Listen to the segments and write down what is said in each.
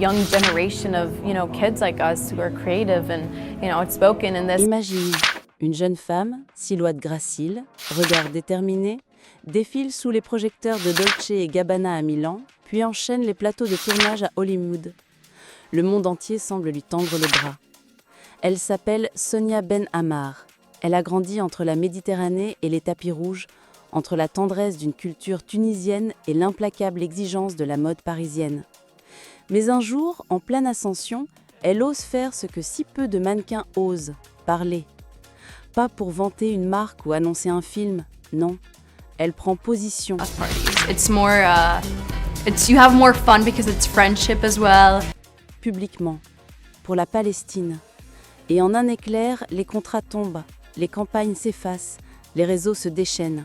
young generation of, kids like us who are creative and, outspoken in this. Imagine une jeune femme, silhouette gracile, regard déterminé, défile sous les projecteurs de Dolce et Gabbana à Milan, puis enchaîne les plateaux de tournage à Hollywood. Le monde entier semble lui tendre les bras. Elle s'appelle Sonia Ben Ammar. Elle a grandi entre la Méditerranée et les tapis rouges, entre la tendresse d'une culture tunisienne et l'implacable exigence de la mode parisienne. Mais un jour, en pleine ascension, elle ose faire ce que si peu de mannequins osent, parler. Pas pour vanter une marque ou annoncer un film, non. Elle prend position. You have more fun because it's friendship as well. Publiquement, pour la Palestine. Et en un éclair, les contrats tombent, les campagnes s'effacent, les réseaux se déchaînent.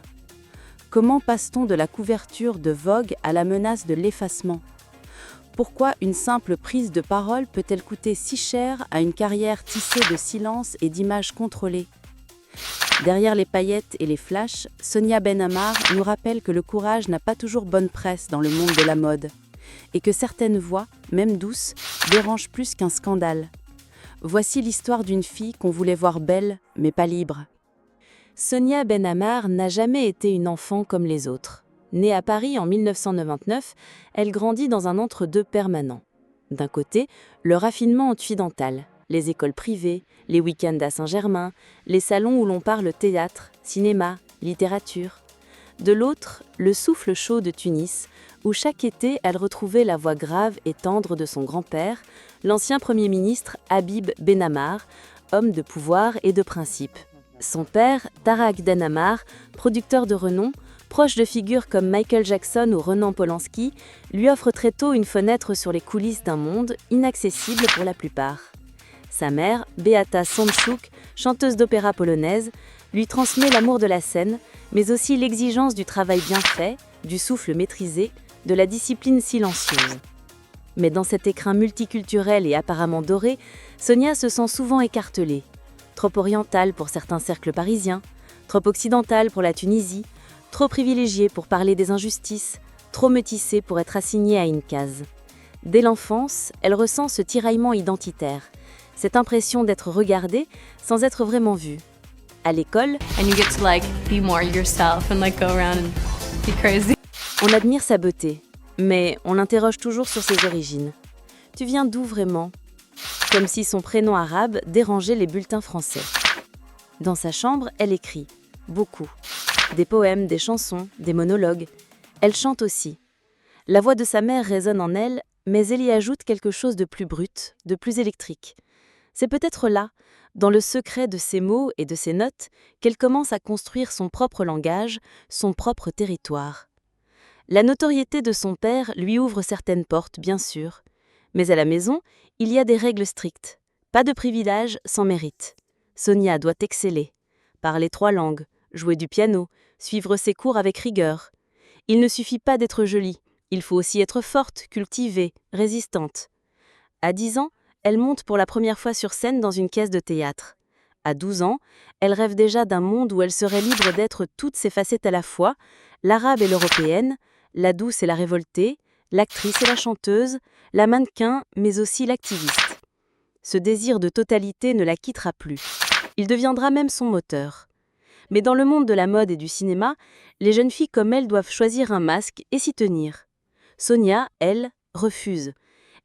Comment passe-t-on de la couverture de Vogue à la menace de l'effacement ? Pourquoi une simple prise de parole peut-elle coûter si cher à une carrière tissée de silence et d'images contrôlées ? Derrière les paillettes et les flashs, Sonia Ben Ammar nous rappelle que le courage n'a pas toujours bonne presse dans le monde de la mode, et que certaines voix, même douces, dérangent plus qu'un scandale. Voici l'histoire d'une fille qu'on voulait voir belle, mais pas libre. Sonia Ben Ammar n'a jamais été une enfant comme les autres. Née à Paris en 1999, elle grandit dans un entre-deux permanent. D'un côté, le raffinement occidental, les écoles privées, les week-ends à Saint-Germain, les salons où l'on parle théâtre, cinéma, littérature. De l'autre, le souffle chaud de Tunis, où chaque été elle retrouvait la voix grave et tendre de son grand-père, l'ancien Premier ministre Habib Ben Ammar, homme de pouvoir et de principe. Son père, Tarak Ben Ammar, producteur de renom, proche de figures comme Michael Jackson ou Roman Polanski, lui offre très tôt une fenêtre sur les coulisses d'un monde inaccessible pour la plupart. Sa mère, Beata Samczuk, chanteuse d'opéra polonaise, lui transmet l'amour de la scène, mais aussi l'exigence du travail bien fait, du souffle maîtrisé, de la discipline silencieuse. Mais dans cet écrin multiculturel et apparemment doré, Sonia se sent souvent écartelée. Trop orientale pour certains cercles parisiens, trop occidentale pour la Tunisie, trop privilégiée pour parler des injustices, trop métissée pour être assignée à une case. Dès l'enfance, elle ressent ce tiraillement identitaire, cette impression d'être regardée sans être vraiment vue. À l'école, And you get to be more yourself and go around and be crazy. on admire sa beauté, mais on l'interroge toujours sur ses origines. Tu viens d'où vraiment ? Comme si son prénom arabe dérangeait les bulletins français. Dans sa chambre, elle écrit, beaucoup. Des poèmes, des chansons, des monologues. Elle chante aussi. La voix de sa mère résonne en elle, mais elle y ajoute quelque chose de plus brut, de plus électrique. C'est peut-être là, dans le secret de ses mots et de ses notes, qu'elle commence à construire son propre langage, son propre territoire. La notoriété de son père lui ouvre certaines portes, bien sûr. Mais à la maison, il y a des règles strictes. Pas de privilèges sans mérite. Sonia doit exceller. Parler 3 langues, jouer du piano, suivre ses cours avec rigueur. Il ne suffit pas d'être jolie, il faut aussi être forte, cultivée, résistante. À 10 ans, elle monte pour la première fois sur scène dans une pièce de théâtre. À 12 ans, elle rêve déjà d'un monde où elle serait libre d'être toutes ses facettes à la fois, l'arabe et l'européenne, la douce et la révoltée, l'actrice et la chanteuse, la mannequin, mais aussi l'activiste. Ce désir de totalité ne la quittera plus. Il deviendra même son moteur. Mais dans le monde de la mode et du cinéma, les jeunes filles comme elle doivent choisir un masque et s'y tenir. Sonia, elle, refuse.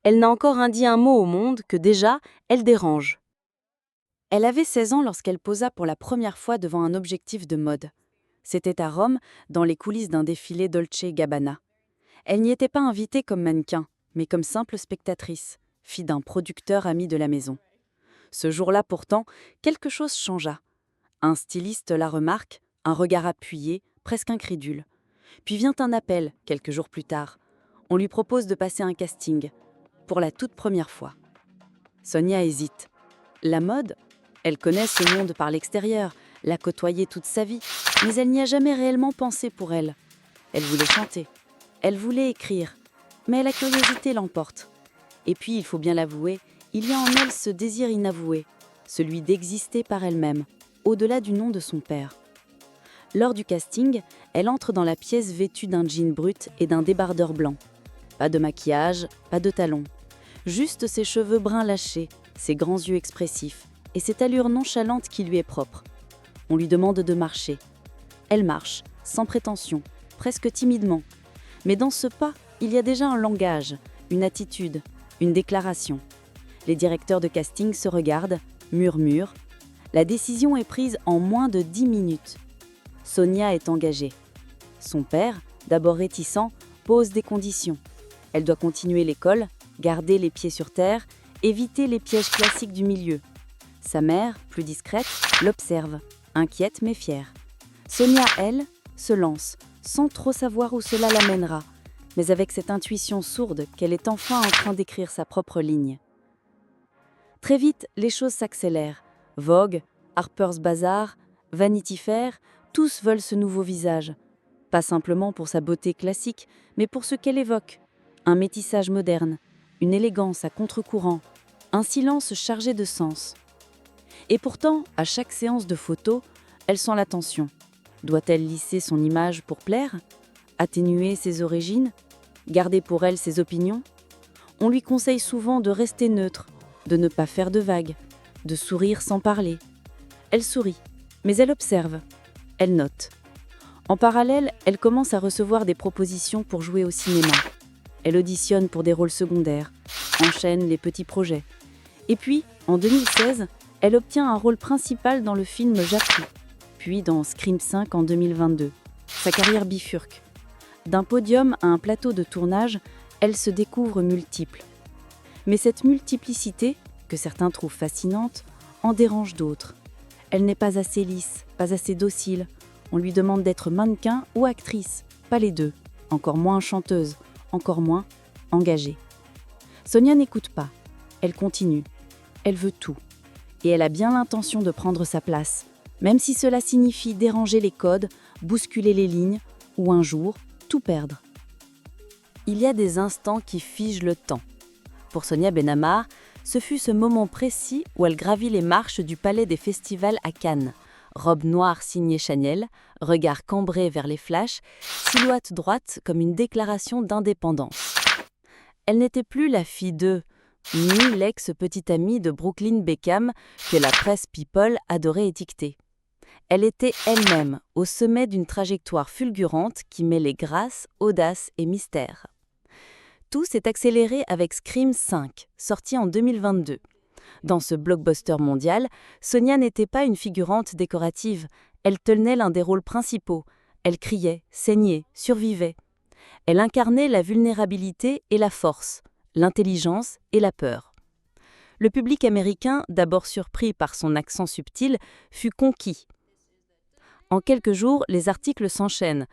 Elle n'a encore dit un mot au monde que déjà, elle dérange. Elle avait 16 ans lorsqu'elle posa pour la première fois devant un objectif de mode. C'était à Rome, dans les coulisses d'un défilé Dolce & Gabbana. Elle n'y était pas invitée comme mannequin, mais comme simple spectatrice, fille d'un producteur ami de la maison. Ce jour-là pourtant, quelque chose changea. Un styliste la remarque, un regard appuyé, presque incrédule. Puis vient un appel, quelques jours plus tard. On lui propose de passer un casting, pour la toute première fois. Sonia hésite. La mode ? Elle connaît ce monde par l'extérieur, l'a côtoyé toute sa vie, mais elle n'y a jamais réellement pensé pour elle. Elle voulait chanter, elle voulait écrire, mais la curiosité l'emporte. Et puis, il faut bien l'avouer, il y a en elle ce désir inavoué, celui d'exister par elle-même, au-delà du nom de son père. Lors du casting, elle entre dans la pièce vêtue d'un jean brut et d'un débardeur blanc. Pas de maquillage, pas de talons. Juste ses cheveux bruns lâchés, ses grands yeux expressifs et cette allure nonchalante qui lui est propre. On lui demande de marcher. Elle marche, sans prétention, presque timidement. Mais dans ce pas, il y a déjà un langage, une attitude, une déclaration. Les directeurs de casting se regardent, murmurent. La décision est prise en moins de 10 minutes. Sonia est engagée. Son père, d'abord réticent, pose des conditions. Elle doit continuer l'école, garder les pieds sur terre, éviter les pièges classiques du milieu. Sa mère, plus discrète, l'observe, inquiète mais fière. Sonia, elle, se lance, sans trop savoir où cela l'amènera, mais avec cette intuition sourde qu'elle est enfin en train d'écrire sa propre ligne. Très vite, les choses s'accélèrent. Vogue, Harper's Bazaar, Vanity Fair, tous veulent ce nouveau visage. Pas simplement pour sa beauté classique, mais pour ce qu'elle évoque. Un métissage moderne, une élégance à contre-courant, un silence chargé de sens. Et pourtant, à chaque séance de photos, elle sent la tension. Doit-elle lisser son image pour plaire? Atténuer ses origines? Garder pour elle ses opinions? On lui conseille souvent de rester neutre, de ne pas faire de vagues, de sourire sans parler. Elle sourit, mais elle observe, elle note. En parallèle, elle commence à recevoir des propositions pour jouer au cinéma. Elle auditionne pour des rôles secondaires, enchaîne les petits projets. Et puis, en 2016, elle obtient un rôle principal dans le film Jappy, puis dans Scream 5 en 2022. Sa carrière bifurque. D'un podium à un plateau de tournage, elle se découvre multiple. Mais cette multiplicité, que certains trouvent fascinante, en dérange d'autres. Elle n'est pas assez lisse, pas assez docile. On lui demande d'être mannequin ou actrice, pas les deux. Encore moins chanteuse, encore moins engagée. Sonia n'écoute pas. Elle continue. Elle veut tout. Et elle a bien l'intention de prendre sa place, même si cela signifie déranger les codes, bousculer les lignes, ou un jour, tout perdre. Il y a des instants qui figent le temps. Pour Sonia Benamar, ce fut ce moment précis où elle gravit les marches du Palais des Festivals à Cannes. Robe noire signée Chanel, regard cambré vers les flashs, silhouette droite comme une déclaration d'indépendance. Elle n'était plus la fille de, ni l'ex-petite amie de Brooklyn Beckham que la presse People adorait étiqueter. Elle était elle-même au sommet d'une trajectoire fulgurante qui mêlait grâce, audace et mystère. Tout s'est accéléré avec Scream 5, sorti en 2022. Dans ce blockbuster mondial, Sonia n'était pas une figurante décorative. Elle tenait l'un des rôles principaux. Elle criait, saignait, survivait. Elle incarnait la vulnérabilité et la force, l'intelligence et la peur. Le public américain, d'abord surpris par son accent subtil, fut conquis. En quelques jours, les articles s'enchaînent.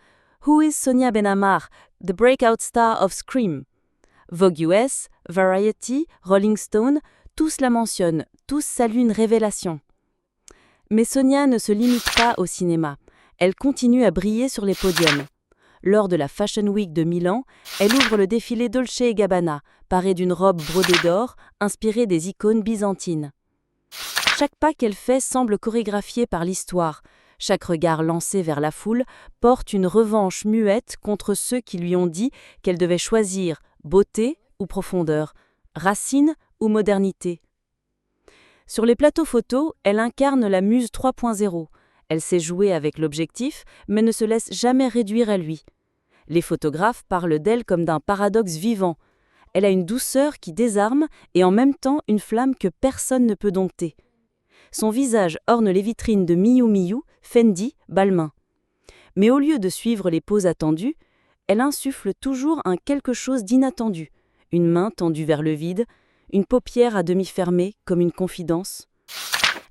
Who is Sonia Benamar, the breakout star of Scream? Vogue US, Variety, Rolling Stone, tous la mentionnent, tous saluent une révélation. Mais Sonia ne se limite pas au cinéma. Elle continue à briller sur les podiums. Lors de la Fashion Week de Milan, elle ouvre le défilé Dolce & Gabbana, parée d'une robe brodée d'or, inspirée des icônes byzantines. Chaque pas qu'elle fait semble chorégraphié par l'histoire. Chaque regard lancé vers la foule porte une revanche muette contre ceux qui lui ont dit qu'elle devait choisir beauté ou profondeur, racine ou modernité. Sur les plateaux photos, elle incarne la muse 3.0. Elle sait jouer avec l'objectif, mais ne se laisse jamais réduire à lui. Les photographes parlent d'elle comme d'un paradoxe vivant. Elle a une douceur qui désarme et en même temps une flamme que personne ne peut dompter. Son visage orne les vitrines de Miu Miu, Fendi, Balmain. Mais au lieu de suivre les poses attendues, elle insuffle toujours un quelque chose d'inattendu. Une main tendue vers le vide, une paupière à demi fermée comme une confidence.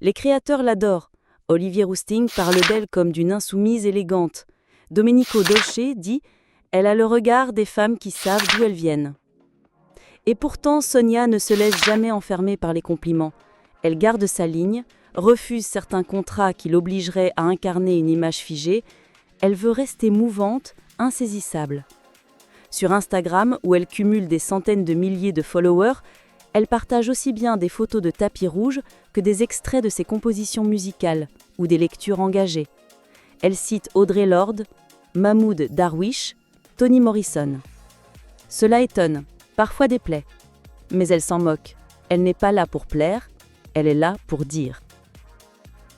Les créateurs l'adorent. Olivier Rousteing parle d'elle comme d'une insoumise élégante. Domenico Dolce dit « Elle a le regard des femmes qui savent d'où elles viennent ». Et pourtant, Sonia ne se laisse jamais enfermer par les compliments. Elle garde sa ligne, refuse certains contrats qui l'obligeraient à incarner une image figée. Elle veut rester mouvante, insaisissable. Sur Instagram, où elle cumule des centaines de milliers de followers, elle partage aussi bien des photos de tapis rouges que des extraits de ses compositions musicales ou des lectures engagées. Elle cite Audre Lorde, Mahmoud Darwish, Toni Morrison. Cela étonne, parfois déplaît. Mais elle s'en moque. Elle n'est pas là pour plaire, elle est là pour dire.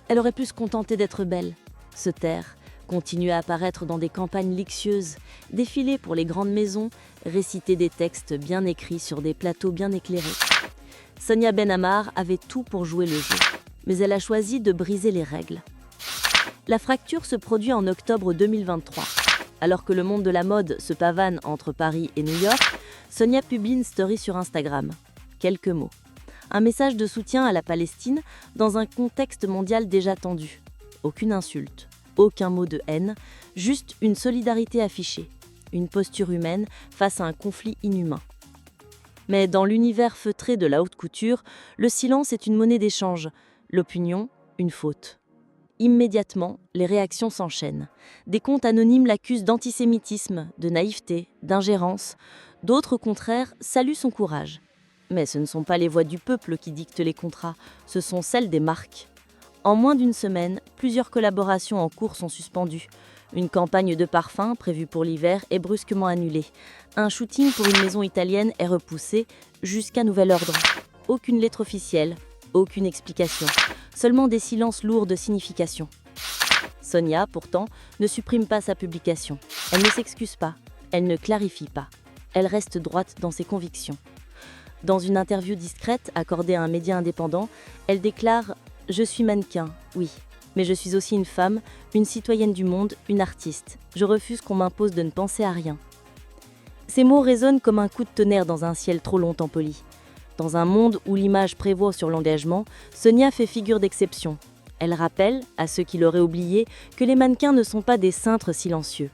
Elle aurait pu se contenter d'être belle, se taire, continuer à apparaître dans des campagnes luxueuses, défiler pour les grandes maisons, réciter des textes bien écrits sur des plateaux bien éclairés. Sonia Benhamar avait tout pour jouer le jeu, mais elle a choisi de briser les règles. La fracture se produit en octobre 2023. Alors que le monde de la mode se pavane entre Paris et New York, Sonia publie une story sur Instagram. Quelques mots. Un message de soutien à la Palestine dans un contexte mondial déjà tendu. Aucune insulte, aucun mot de haine, juste une solidarité affichée, une posture humaine face à un conflit inhumain. Mais dans l'univers feutré de la haute couture, le silence est une monnaie d'échange, l'opinion, une faute. Immédiatement, les réactions s'enchaînent. Des comptes anonymes l'accusent d'antisémitisme, de naïveté, d'ingérence. D'autres, au contraire, saluent son courage. Mais ce ne sont pas les voix du peuple qui dictent les contrats, ce sont celles des marques. En moins d'une semaine, plusieurs collaborations en cours sont suspendues. Une campagne de parfum prévue pour l'hiver est brusquement annulée. Un shooting pour une maison italienne est repoussé jusqu'à nouvel ordre. Aucune lettre officielle, aucune explication. Seulement des silences lourds de signification. Sonia, pourtant, ne supprime pas sa publication. Elle ne s'excuse pas, elle ne clarifie pas. Elle reste droite dans ses convictions. Dans une interview discrète accordée à un média indépendant, elle déclare « Je suis mannequin, oui, mais je suis aussi une femme, une citoyenne du monde, une artiste. Je refuse qu'on m'impose de ne penser à rien. » Ces mots résonnent comme un coup de tonnerre dans un ciel trop longtemps poli. Dans un monde où l'image prévaut sur l'engagement, Sonia fait figure d'exception. Elle rappelle, à ceux qui l'auraient oublié, que les mannequins ne sont pas des cintres silencieux.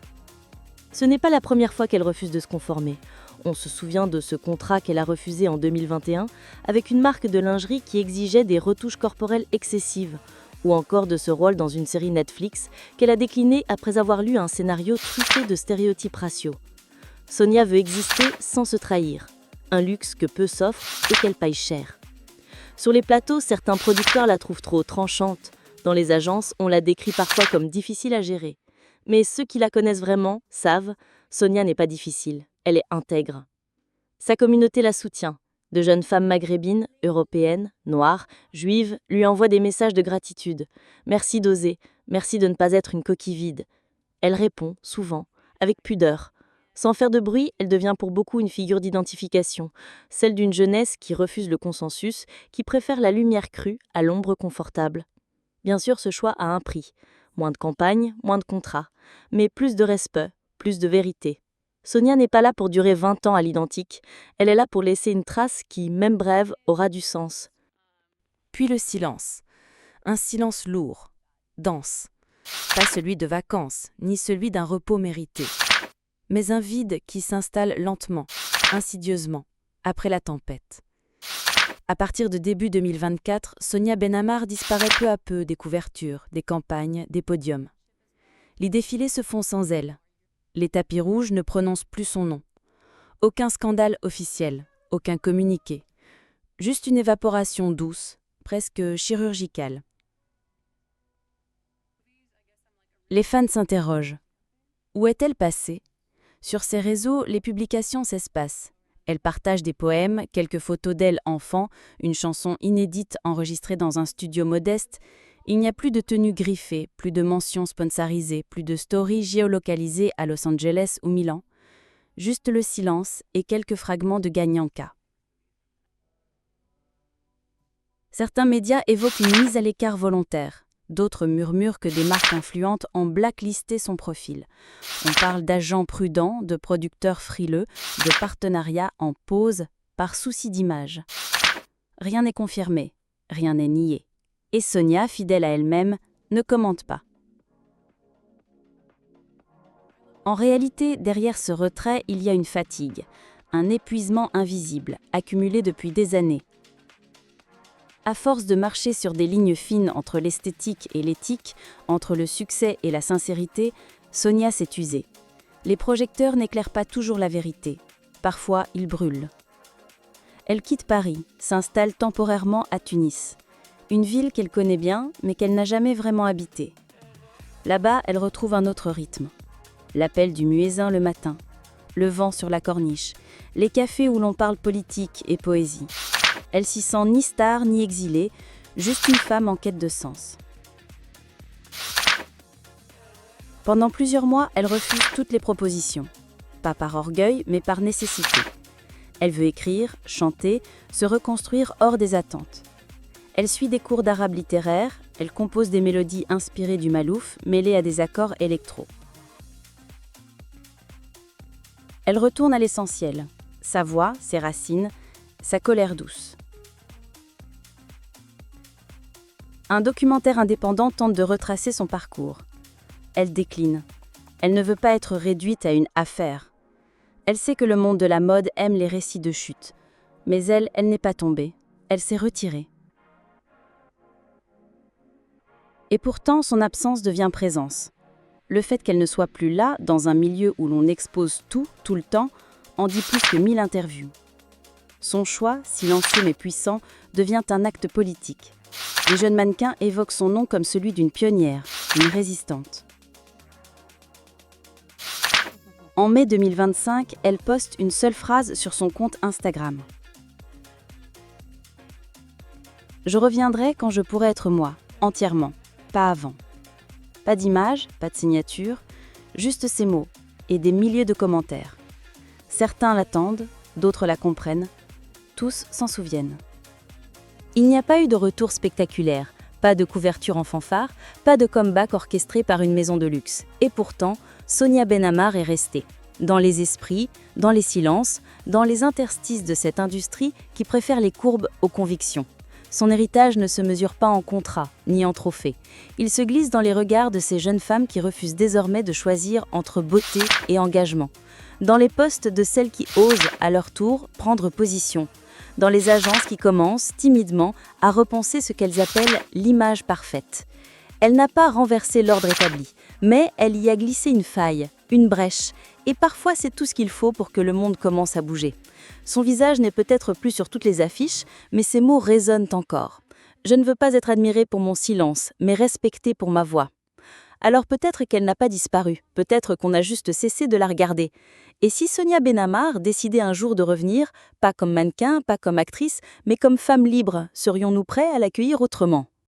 Ce n'est pas la première fois qu'elle refuse de se conformer. On se souvient de ce contrat qu'elle a refusé en 2021 avec une marque de lingerie qui exigeait des retouches corporelles excessives, ou encore de ce rôle dans une série Netflix qu'elle a décliné après avoir lu un scénario truffé de stéréotypes raciaux. Sonia veut exister sans se trahir, un luxe que peu s'offrent et qu'elle paye cher. Sur les plateaux, certains producteurs la trouvent trop tranchante. Dans les agences, on la décrit parfois comme difficile à gérer. Mais ceux qui la connaissent vraiment savent, Sonia n'est pas difficile, elle est intègre. Sa communauté la soutient. De jeunes femmes maghrébines, européennes, noires, juives lui envoient des messages de gratitude. Merci d'oser, merci de ne pas être une coquille vide. Elle répond, souvent, avec pudeur. Sans faire de bruit, elle devient pour beaucoup une figure d'identification, celle d'une jeunesse qui refuse le consensus, qui préfère la lumière crue à l'ombre confortable. Bien sûr, ce choix a un prix. Moins de campagnes, moins de contrats, mais plus de respect, plus de vérité. Sonia n'est pas là pour durer 20 ans à l'identique, elle est là pour laisser une trace qui, même brève, aura du sens. Puis le silence. Un silence lourd, dense. Pas celui de vacances, ni celui d'un repos mérité. Mais un vide qui s'installe lentement, insidieusement, après la tempête. À partir de début 2024, Sonia Benhamar disparaît peu à peu des couvertures, des campagnes, des podiums. Les défilés se font sans elle. Les tapis rouges ne prononcent plus son nom. Aucun scandale officiel, aucun communiqué. Juste une évaporation douce, presque chirurgicale. Les fans s'interrogent. Où est-elle passée ? Sur ses réseaux, les publications s'espacent. Elle partage des poèmes, quelques photos d'elle enfant, une chanson inédite enregistrée dans un studio modeste. Il n'y a plus de tenues griffées, plus de mentions sponsorisées, plus de stories géolocalisées à Los Angeles ou Milan. Juste le silence et quelques fragments de Gagnanka. Certains médias évoquent une mise à l'écart volontaire. D'autres murmurent que des marques influentes ont blacklisté son profil. On parle d'agents prudents, de producteurs frileux, de partenariats en pause par souci d'image. Rien n'est confirmé, rien n'est nié. Et Sonia, fidèle à elle-même, ne commente pas. En réalité, derrière ce retrait, il y a une fatigue, un épuisement invisible, accumulé depuis des années. À force de marcher sur des lignes fines entre l'esthétique et l'éthique, entre le succès et la sincérité, Sonia s'est usée. Les projecteurs n'éclairent pas toujours la vérité. Parfois, ils brûlent. Elle quitte Paris, s'installe temporairement à Tunis. Une ville qu'elle connaît bien, mais qu'elle n'a jamais vraiment habitée. Là-bas, elle retrouve un autre rythme. L'appel du muezzin le matin. le vent sur la corniche, les cafés où l'on parle politique et poésie. Elle s'y sent ni star ni exilée, juste une femme en quête de sens. Pendant plusieurs mois, elle refuse toutes les propositions. Pas par orgueil, mais par nécessité. Elle veut écrire, chanter, se reconstruire hors des attentes. Elle suit des cours d'arabe littéraire, elle compose des mélodies inspirées du malouf, mêlées à des accords électro. Elle retourne à l'essentiel, sa voix, ses racines, sa colère douce. Un documentaire indépendant tente de retracer son parcours. Elle décline. Elle ne veut pas être réduite à une affaire. Elle sait que le monde de la mode aime les récits de chute. Mais elle n'est pas tombée. Elle s'est retirée. Et pourtant, son absence devient présence. Le fait qu'elle ne soit plus là, dans un milieu où l'on expose tout le temps, en dit plus que 1000 interviews. Son choix, silencieux mais puissant, devient un acte politique. Les jeunes mannequins évoquent son nom comme celui d'une pionnière, d'une résistante. En mai 2025, elle poste une seule phrase sur son compte Instagram. « Je reviendrai quand je pourrai être moi, entièrement, pas avant. » Pas d'image, pas de signature, juste ces mots et des milliers de commentaires. Certains l'attendent, d'autres la comprennent, tous s'en souviennent. Il n'y a pas eu de retour spectaculaire, pas de couverture en fanfare, pas de comeback orchestré par une maison de luxe. Et pourtant, Sonia Benamar est restée. Dans les esprits, dans les silences, dans les interstices de cette industrie qui préfère les courbes aux convictions. Son héritage ne se mesure pas en contrats, ni en trophées. Il se glisse dans les regards de ces jeunes femmes qui refusent désormais de choisir entre beauté et engagement. Dans les postes de celles qui osent, à leur tour, prendre position. Dans les agences qui commencent, timidement, à repenser ce qu'elles appellent l'image parfaite. Elle n'a pas renversé l'ordre établi, mais elle y a glissé une faille, une brèche, et parfois c'est tout ce qu'il faut pour que le monde commence à bouger. Son visage n'est peut-être plus sur toutes les affiches, mais ses mots résonnent encore. Je ne veux pas être admirée pour mon silence, mais respectée pour ma voix. Alors peut-être qu'elle n'a pas disparu, peut-être qu'on a juste cessé de la regarder. Et si Sonia Benamar décidait un jour de revenir, pas comme mannequin, pas comme actrice, mais comme femme libre, serions-nous prêts à l'accueillir autrement ?